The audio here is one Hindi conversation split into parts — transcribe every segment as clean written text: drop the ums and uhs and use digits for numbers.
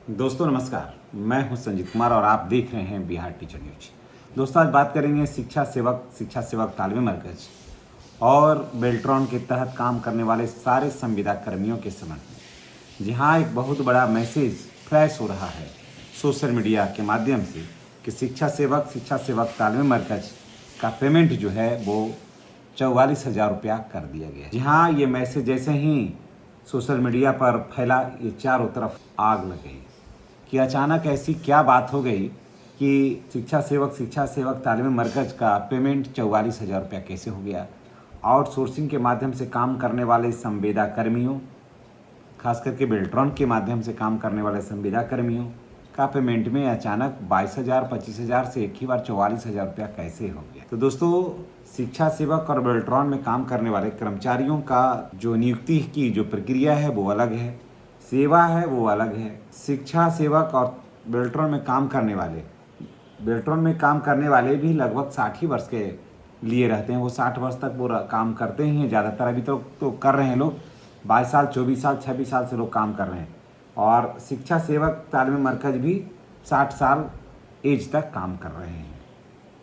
दोस्तों नमस्कार, मैं हूं संजीत कुमार और आप देख रहे हैं बिहार टीचर न्यूज। दोस्तों आज बात करेंगे शिक्षा सेवक तालमे मरकज और बेल्ट्रॉन के तहत काम करने वाले सारे संविदा कर्मियों के संबंध में, जहां एक बहुत बड़ा मैसेज फ्लैश हो रहा है सोशल मीडिया के माध्यम से कि शिक्षा सेवक तालमे मरकज का पेमेंट जो है वो 44,000 रुपया कर दिया गया। जी हाँ, ये मैसेज जैसे ही सोशल मीडिया पर फैला, ये चारों तरफ आग लग गई कि अचानक ऐसी क्या बात हो गई कि शिक्षा सेवक तालीमी मरकज का पेमेंट 44,000 रुपया कैसे हो गया। आउटसोर्सिंग के माध्यम से काम करने वाले संविदा कर्मियों, खास करके बेल्ट्रॉन के माध्यम से काम करने वाले संविदा कर्मियों का पेमेंट में अचानक 22,000 25,000 से एक ही बार 44,000 रुपया कैसे हो गया। तो दोस्तों, शिक्षा सेवक और बेल्ट्रॉन में काम करने वाले कर्मचारियों का जो नियुक्ति की जो प्रक्रिया है वो अलग है, सेवा है वो अलग है। शिक्षा सेवक और बेल्ट्रॉन में काम करने वाले भी लगभग 60 ही वर्ष के लिए रहते हैं। वो 60 वर्ष तक वो काम करते ही हैं ज़्यादातर। अभी तो कर रहे हैं लोग 22 साल 24 साल 26 साल से लोग काम कर रहे हैं। और शिक्षा सेवक तालीमी मरकज भी 60 साल एज तक काम कर रहे हैं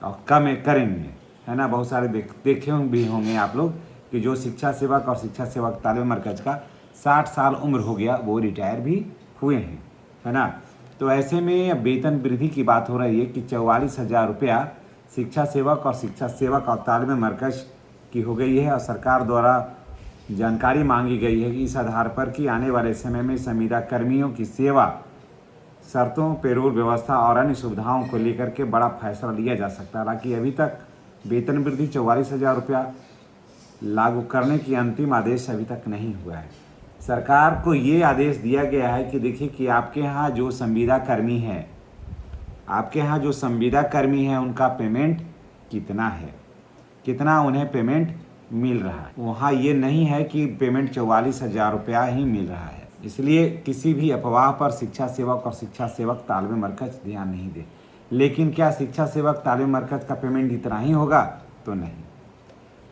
और कम करेंगे, है ना। बहुत सारे देखे भी होंगे आप लोग कि जो शिक्षा सेवक और शिक्षा सेवक तालीमी मरकज का 60 साल उम्र हो गया, वो रिटायर भी हुए हैं, है ना। तो ऐसे में वेतन वृद्धि की बात हो रही है कि 44,000 रुपया शिक्षा सेवक और तालीमी मरकज की हो गई है। और सरकार द्वारा जानकारी मांगी गई है कि इस आधार पर कि आने वाले समय में संविदा कर्मियों की सेवा शर्तों, पेरोल व्यवस्था और अन्य सुविधाओं को लेकर के बड़ा फैसला लिया जा सकता है। हालांकि अभी तक वेतन वृद्धि 44,000 रुपया लागू करने की अंतिम आदेश अभी तक नहीं हुआ है। सरकार को ये आदेश दिया गया है कि देखिए कि आपके यहाँ जो संविदा कर्मी हैं उनका पेमेंट कितना है, कितना उन्हें पेमेंट मिल रहा है। वहाँ ये नहीं है कि पेमेंट 44,000 रुपया ही मिल रहा है। इसलिए किसी भी अफवाह पर शिक्षा सेवक और शिक्षा सेवक तालीमी मरकज ध्यान नहीं दे। लेकिन क्या शिक्षा सेवक तालीमी मरकज का पेमेंट इतना ही होगा? तो नहीं।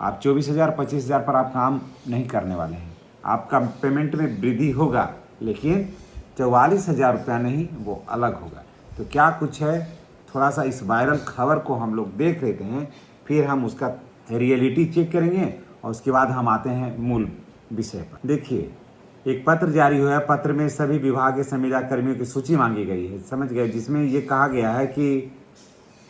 आप 24,000 25,000 पर आप काम नहीं करने वाले हैं। आपका पेमेंट में वृद्धि होगा, लेकिन 44,000 रुपया नहीं, वो अलग होगा। तो क्या कुछ है, थोड़ा सा इस वायरल खबर को हम लोग देख लेते हैं, फिर हम उसका रियलिटी चेक करेंगे और उसके बाद हम आते हैं मूल विषय पर। देखिए, एक पत्र जारी हुआ है। पत्र में सभी विभाग के संविदा कर्मियों की सूची मांगी गई है, समझ गए, जिसमें ये कहा गया है कि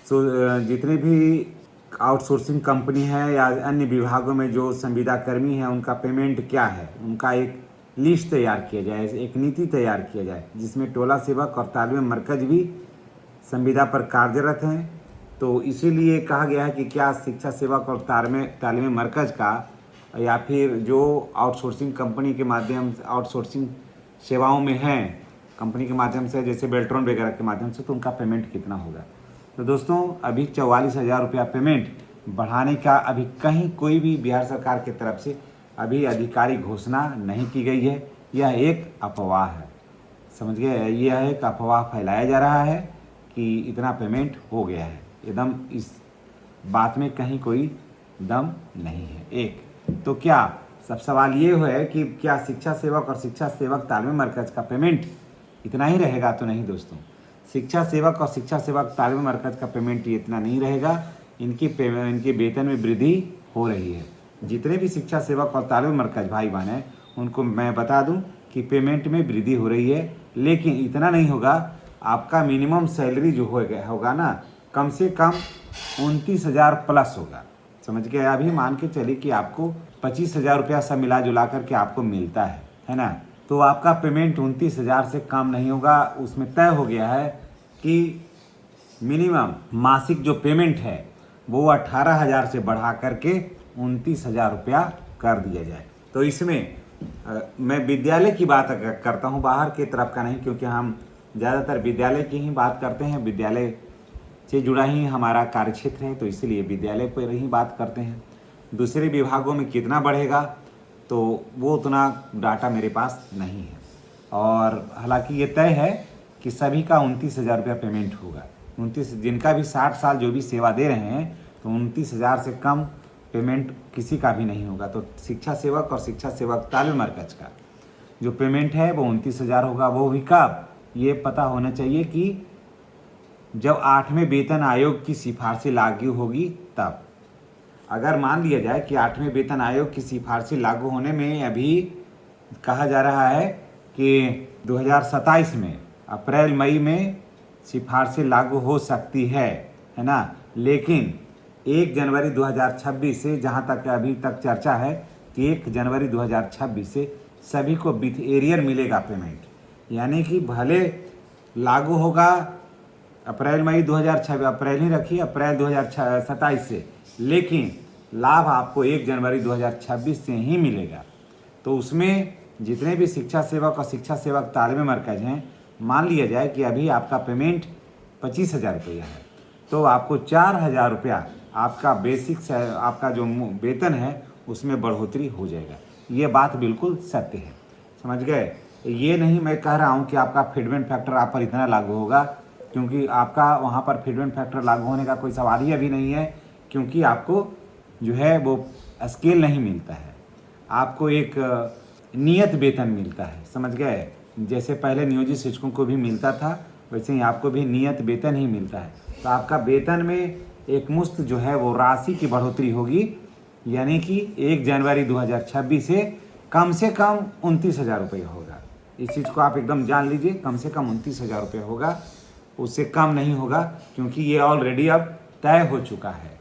जितने भी आउटसोर्सिंग कंपनी है या अन्य विभागों में जो संविदा कर्मी हैं उनका पेमेंट क्या है, उनका एक लिस्ट तैयार किया जाए, एक नीति तैयार किया जाए, जिसमें टोला सेवक और तालीमी मरकज भी संविदा पर कार्यरत हैं। तो इसीलिए कहा गया है कि क्या शिक्षा सेवक और तालीमी मरकज का या फिर जो आउटसोर्सिंग कंपनी के माध्यम से आउटसोर्सिंग सेवाओं में हैं कंपनी के माध्यम से, जैसे बेल्ट्रॉन वगैरह के माध्यम से, तो उनका पेमेंट कितना होगा। तो दोस्तों, अभी 44,000 रुपया पेमेंट बढ़ाने का अभी कहीं कोई भी बिहार सरकार की तरफ से अभी आधिकारिक घोषणा नहीं की गई है। यह एक अफवाह है, समझ गए। यह एक अफवाह फैलाया जा रहा है कि इतना पेमेंट हो गया है। एकदम इस बात में कहीं कोई दम नहीं है। एक तो क्या सब सवाल ये है कि क्या शिक्षा सेवक और शिक्षा सेवक तालीमी मरकज का पेमेंट इतना ही रहेगा? तो नहीं दोस्तों, शिक्षा सेवक और शिक्षा सेवक तालीमी मरकज का पेमेंट इतना नहीं रहेगा। इनके वेतन में वृद्धि हो रही है। जितने भी शिक्षा सेवक और तालीमी मरकज भाई बहन हैं, उनको मैं बता दूं कि पेमेंट में वृद्धि हो रही है, लेकिन इतना नहीं होगा। आपका मिनिमम सैलरी जो होगा ना, कम से कम 29,000 प्लस होगा, समझ गए। अभी मान के चलिए कि आपको 25,000 रुपया सब मिला जुला करके आपको मिलता है ना। तो आपका पेमेंट 29,000 से कम नहीं होगा। उसमें तय हो गया है कि मिनिमम मासिक जो पेमेंट है वो 18,000 से बढ़ा करके 29,000 रुपया कर दिया जाए। तो इसमें मैं विद्यालय की बात करता हूँ, बाहर की तरफ का नहीं, क्योंकि हम ज़्यादातर विद्यालय की ही बात करते हैं। विद्यालय से जुड़ा ही हमारा कार्यक्षेत्र है, तो इसलिए विद्यालय पर ही बात करते हैं। दूसरे विभागों में कितना बढ़ेगा तो वो उतना डाटा मेरे पास नहीं है। और हालांकि ये तय है कि सभी का 29,000 रुपया पेमेंट होगा। 29, जिनका भी 60 साल जो भी सेवा दे रहे हैं, तो 29,000 से कम पेमेंट किसी का भी नहीं होगा। तो शिक्षा सेवक और शिक्षा सेवक तालीमी मरकज का जो पेमेंट है वो 29,000 होगा। वो भी कब? ये पता होना चाहिए कि जब 8वें वेतन आयोग की सिफारिशें लागू होगी तब। अगर मान लिया जाए कि 8वें वेतन आयोग की सिफारिशें लागू होने में अभी कहा जा रहा है कि 2027 में अप्रैल मई में सिफारिशें लागू हो सकती है ना, लेकिन 1 जनवरी 2026 से, जहां तक अभी तक चर्चा है कि 1 जनवरी 2026 से सभी को विथ एरियर मिलेगा पेमेंट। यानी कि भले लागू होगा अप्रैल मई 2026, अप्रैल ही रखिए, अप्रैल 2027 से, लेकिन लाभ आपको 1 जनवरी 2026 से ही मिलेगा। तो उसमें जितने भी शिक्षा सेवक और शिक्षा सेवक तालीमी मरकज़ हैं, मान लिया जाए कि अभी आपका पेमेंट 25,000 रुपया है, तो आपको 4,000 रुपया आपका बेसिक आपका जो वेतन है उसमें बढ़ोतरी हो जाएगा। ये बात बिल्कुल सत्य है, समझ गए। ये नहीं मैं कह रहा हूँ कि आपका फिटमेंट फैक्टर आप पर इतना लागू होगा, क्योंकि आपका वहाँ पर फिटमेंट फैक्टर लागू होने का कोई सवाल ही अभी नहीं है, क्योंकि आपको जो है वो स्केल नहीं मिलता है, आपको एक नियत वेतन मिलता है, समझ गए। जैसे पहले नियोजित शिक्षकों को भी मिलता था, वैसे ही आपको भी नियत वेतन ही मिलता है। तो आपका वेतन में एक मुश्त जो है वो राशि की बढ़ोतरी होगी, यानी कि 1 जनवरी 2026 से कम 29,000 रुपये होगा। इस चीज़ को आप एकदम जान लीजिए, कम से कम 29,000 रुपये होगा, उससे कम नहीं होगा, क्योंकि ये ऑलरेडी अब तय हो चुका है,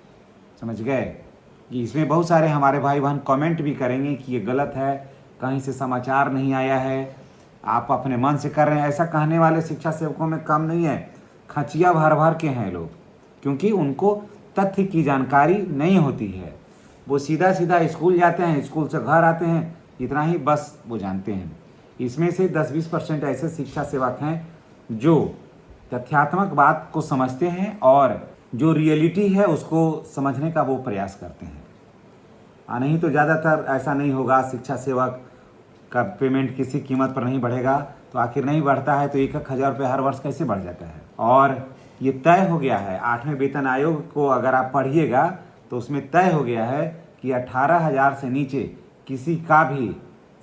समझ गए। कि इसमें बहुत सारे हमारे भाई बहन कमेंट भी करेंगे कि ये गलत है, कहीं से समाचार नहीं आया है, आप अपने मन से कर रहे हैं। ऐसा कहने वाले शिक्षा सेवकों में कम नहीं है, खचिया भर भर के हैं लोग, क्योंकि उनको तथ्य की जानकारी नहीं होती है। वो सीधा सीधा स्कूल जाते हैं, स्कूल से घर आते हैं, इतना ही बस वो जानते हैं। इसमें से 10-20% ऐसे शिक्षा सेवक हैं जो तथ्यात्मक बात को समझते हैं और जो रियलिटी है उसको समझने का वो प्रयास करते हैं। नहीं तो ज़्यादातर ऐसा नहीं होगा, शिक्षा सेवक का पेमेंट किसी कीमत पर नहीं बढ़ेगा, तो आखिर नहीं बढ़ता है तो 1,000 रुपये हर वर्ष कैसे बढ़ जाता है। और ये तय हो गया है 8वें वेतन आयोग को अगर आप पढ़िएगा तो उसमें तय हो गया है कि 18,000 से नीचे किसी का भी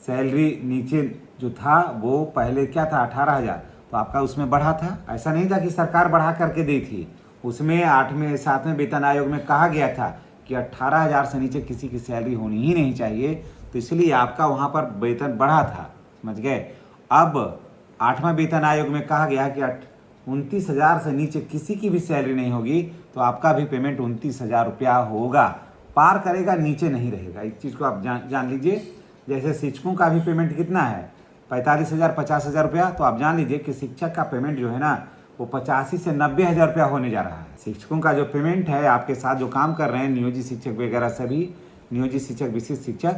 सैलरी नीचे जो था वो पहले क्या था 18,000, तो आपका उसमें बढ़ा था। ऐसा नहीं था कि सरकार बढ़ा करके दी थी, उसमें 8वें 7वें वेतन आयोग में कहा गया था कि 18,000 से नीचे किसी की सैलरी होनी ही नहीं चाहिए, तो इसलिए आपका वहाँ पर वेतन बढ़ा था, समझ गए। अब 8वां वेतन आयोग में कहा गया कि 29,000 से नीचे किसी की भी सैलरी नहीं होगी, तो आपका भी पेमेंट 29,000 रुपया होगा, पार करेगा, नीचे नहीं रहेगा। इस चीज़ को आप जान लीजिए। जैसे शिक्षकों का भी पेमेंट कितना है 45,000 50,000 रुपया, तो आप जान लीजिए कि शिक्षक का पेमेंट जो है ना वो 85 से 90,000 रुपया होने जा रहा है। शिक्षकों का जो पेमेंट है, आपके साथ जो काम कर रहे हैं नियोजित शिक्षक वगैरह सभी नियोजित शिक्षक विशिष्ट शिक्षक,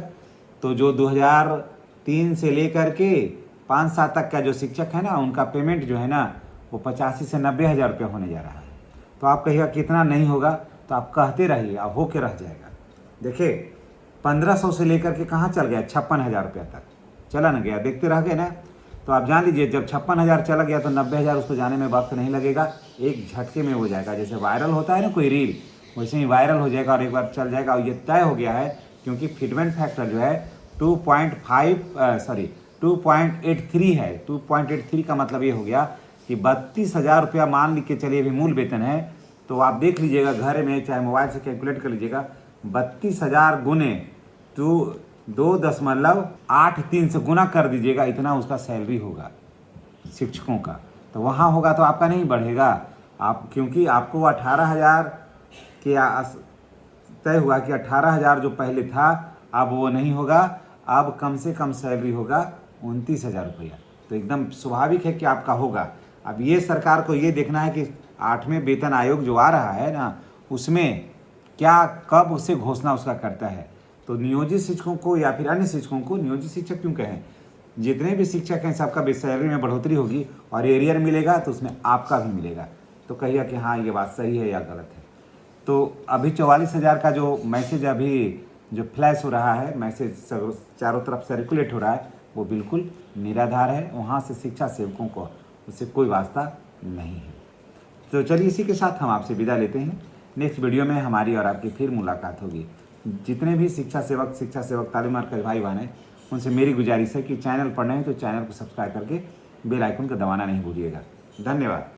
तो जो 2003 से लेकर के 5-7 तक का जो शिक्षक है ना, उनका पेमेंट जो है ना वो 85 से 90,000 रुपया होने जा रहा है। तो आप कहिएगा कितना नहीं होगा, तो आप कहते रहिए, अब होके रह जाएगा। देखिए 1500 से लेकर के कहाँ चल गया 56,000 रुपया तक चला न गया, देखते रह गए ना। तो आप जान लीजिए जब 56,000 चला गया तो 90,000 उसको जाने में वक्त नहीं लगेगा, एक झटके में हो जाएगा। जैसे वायरल होता है ना कोई रील, वैसे ही वायरल हो जाएगा और एक बार चल जाएगा। और ये तय हो गया है, क्योंकि फिटमेंट फैक्टर जो है 2.83 है। 2.83 का मतलब ये हो गया कि 32,000 रुपया मान लिख के चलिए भी मूल वेतन है, तो आप देख लीजिएगा घर में चाहे मोबाइल से कैलकुलेट कर लीजिएगा, 32,000 गुने 2.83 से गुना कर दीजिएगा, इतना उसका सैलरी होगा शिक्षकों का। तो वहाँ होगा तो आपका नहीं बढ़ेगा, आप क्योंकि आपको 18,000 के तय हुआ कि 18,000 जो पहले था अब वो नहीं होगा, अब कम से कम सैलरी होगा 29,000 रुपया। तो एकदम स्वाभाविक है कि आपका होगा। अब ये सरकार को ये देखना है कि 8वें वेतन आयोग जो आ रहा है ना, उसमें क्या कब उसे घोषणा उसका करता है। तो नियोजित शिक्षकों को या फिर अन्य शिक्षकों को, नियोजित शिक्षक क्यों कहें, जितने भी शिक्षक हैं सबका सैलरी में बढ़ोतरी होगी और एरियर मिलेगा तो उसमें आपका भी मिलेगा। तो कहिए कि हाँ ये बात सही है या गलत है। तो अभी 44,000 का जो मैसेज अभी जो फ्लैश हो रहा है, मैसेज चारों तरफ सर्कुलेट हो रहा है, वो बिल्कुल निराधार है। वहाँ से शिक्षा सेवकों को उससे कोई वास्ता नहीं है। तो चलिए इसी के साथ हम आपसे विदा लेते हैं। नेक्स्ट वीडियो में हमारी और आपकी फिर मुलाकात होगी। जितने भी शिक्षा सेवक तालीम मरकज़ भाई बहन हैं, उनसे मेरी गुजारिश है कि चैनल पर नए हैं तो चैनल को सब्सक्राइब करके बेल आइकन को दबाना नहीं भूलिएगा। धन्यवाद।